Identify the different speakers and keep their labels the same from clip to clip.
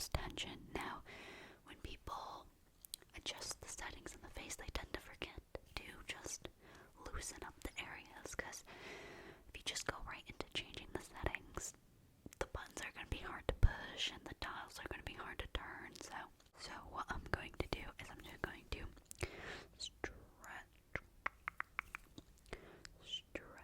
Speaker 1: most tension. Now, when people adjust the settings in the face, they tend to forget to just loosen up the areas, because if you just go right into changing the settings, the buttons are going to be hard to push and the dials are going to be hard to turn. So what I'm going to do is I'm just going to stretch, stretch,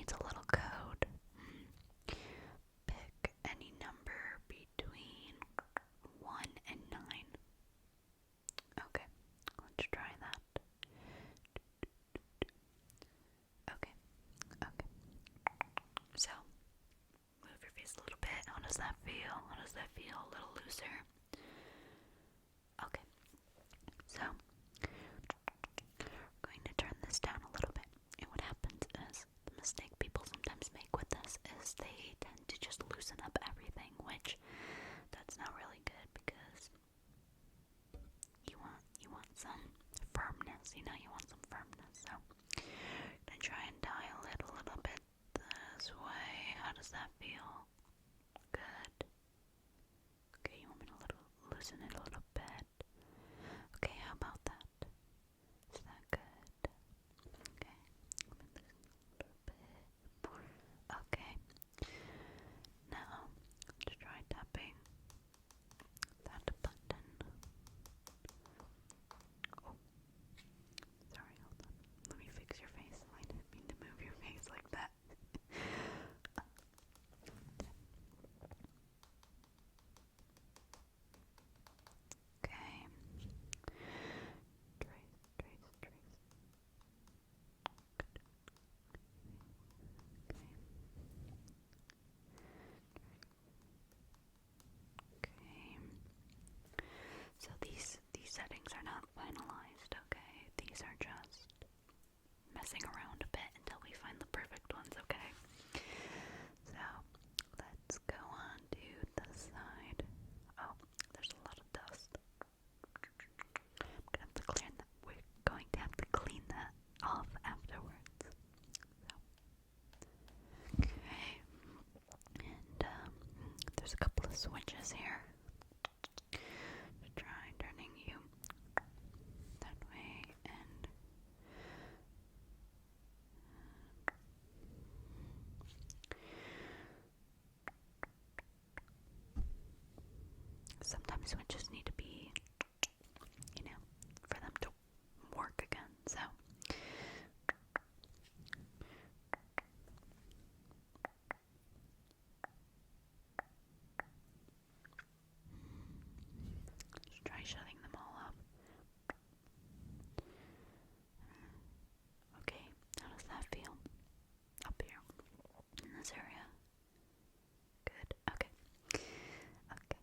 Speaker 1: needs a little code. Pick any number between 1 and 9. Okay, let's try that. Okay, okay. So, move your face a little bit. How does that feel? How does that feel? A little looser? Okay, so, I'm going to turn this down a little bit. And what happens is, the mistake people sometimes make with this is they tend to just loosen up everything, which that's not really good because you want some firmness, you want some firmness. So I'm gonna try and dial it a little bit this way. How does that feel? Good. Okay, you want me to loosen it a little bit? Okay, how about that? Is that good? Okay, let me loosen it a little bit more. Okay. Now, let's try tapping that button. Oh, sorry, hold on. Let me fix your face. I didn't mean to move your face like that. Okay. Trace. Okay. So these settings are not finalized, okay? These are just messing around a bit until we find the perfect ones, okay? So let's go on to the side. Oh, there's a lot of dust. We're going to have to clean that off afterwards. So, okay. And there's a couple of switches here. Try turning you that way and sometimes switches need to be, for them to work again. So just try shutting them all up. Okay, how does that feel? Up here, in this area? Good, okay. Okay.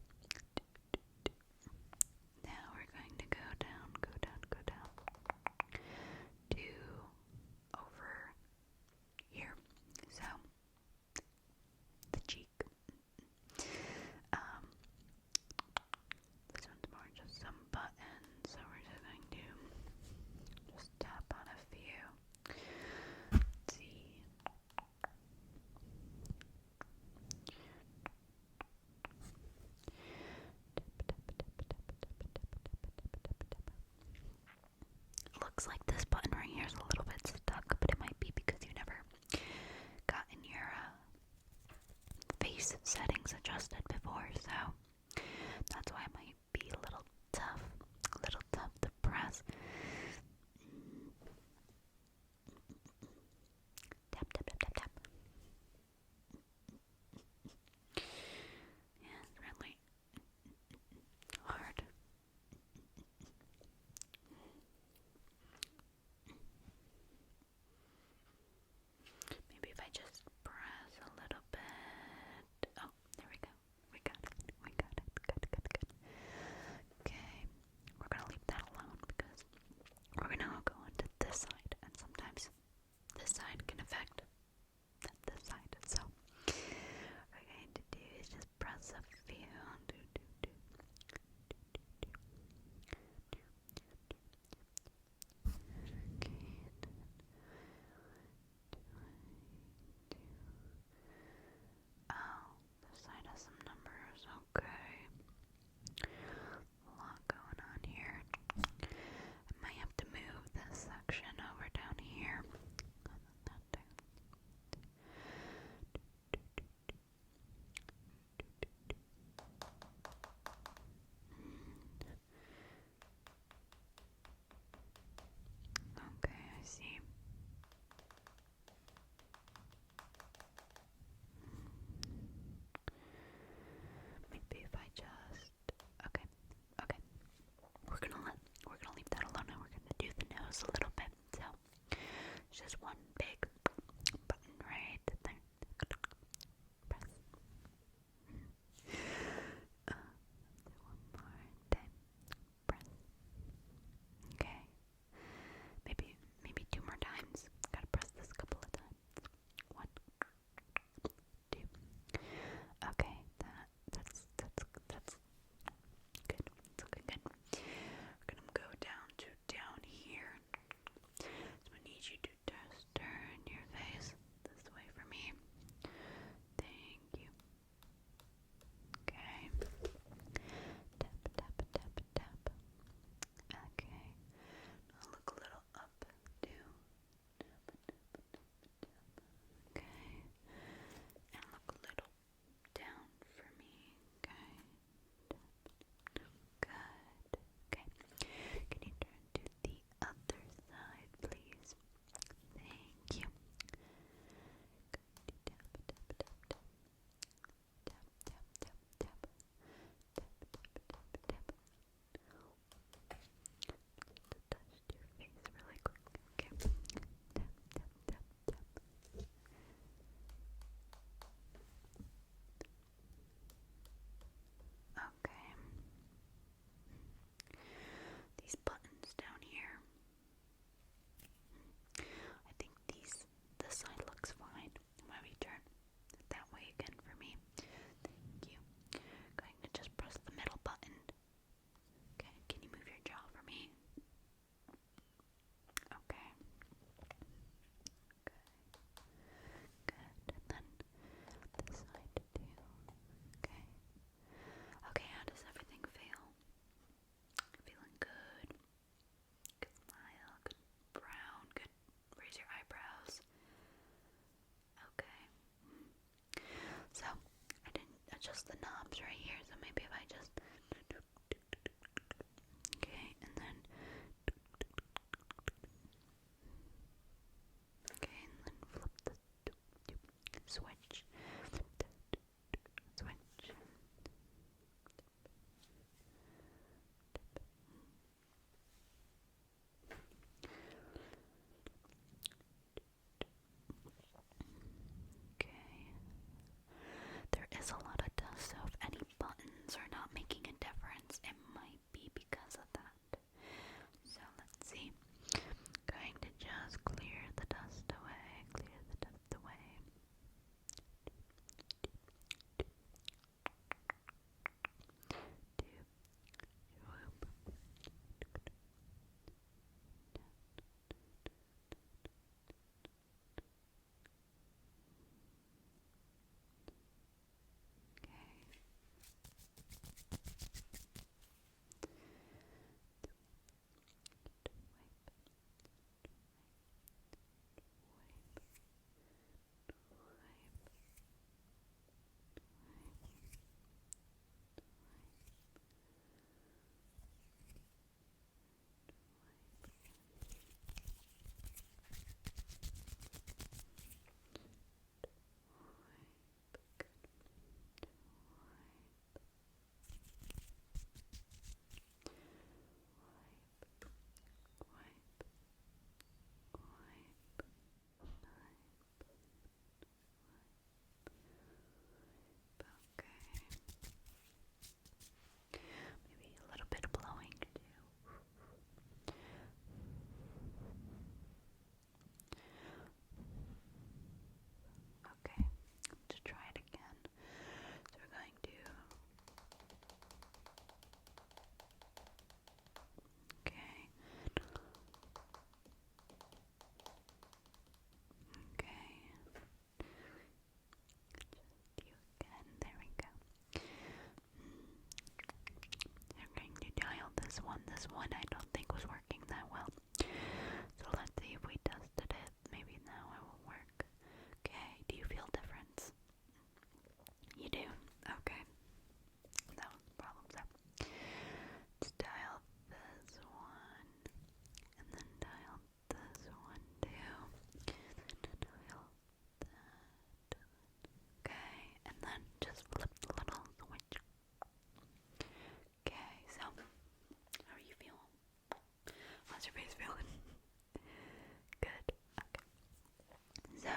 Speaker 1: just the knobs right here, so maybe if I just, okay, and then, okay, and then flip the switch, switch. Okay. There is a lot of dust, so if any buttons are not making a difference, it might be because of that. So let's see. Going to just clear the dust away, clear the dust away. Maybe a little bit of blowing too. Okay, to try it again. So we're going to, okay, okay, just you again, there we go. I'm going to dial this one. This one I don't think was working that well. So let's see if we tested it. Maybe now it will work. Okay, do you feel difference? You do? Okay. No problem. So let's dial this one. And then dial this one too. Dial that. Okay, and then just flip the little switch. Okay, so how are you feeling? How's your face feeling? Good. Okay. So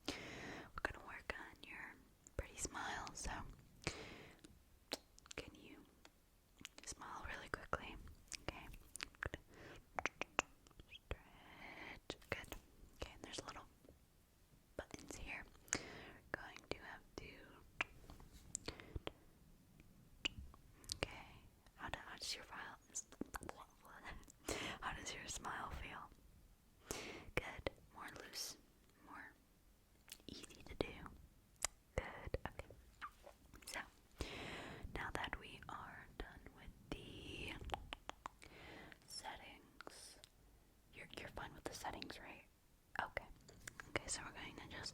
Speaker 1: we're gonna work on your pretty smile. So can you smile really quickly? Okay. Stretch. Good. Okay, and there's little buttons here. Going to have to. Okay. How does your file? How does your smile feel? Good. More loose. More easy to do. Good. Okay. So now that we are done with the settings, you're fine with the settings, right? Okay. Okay. So we're going to just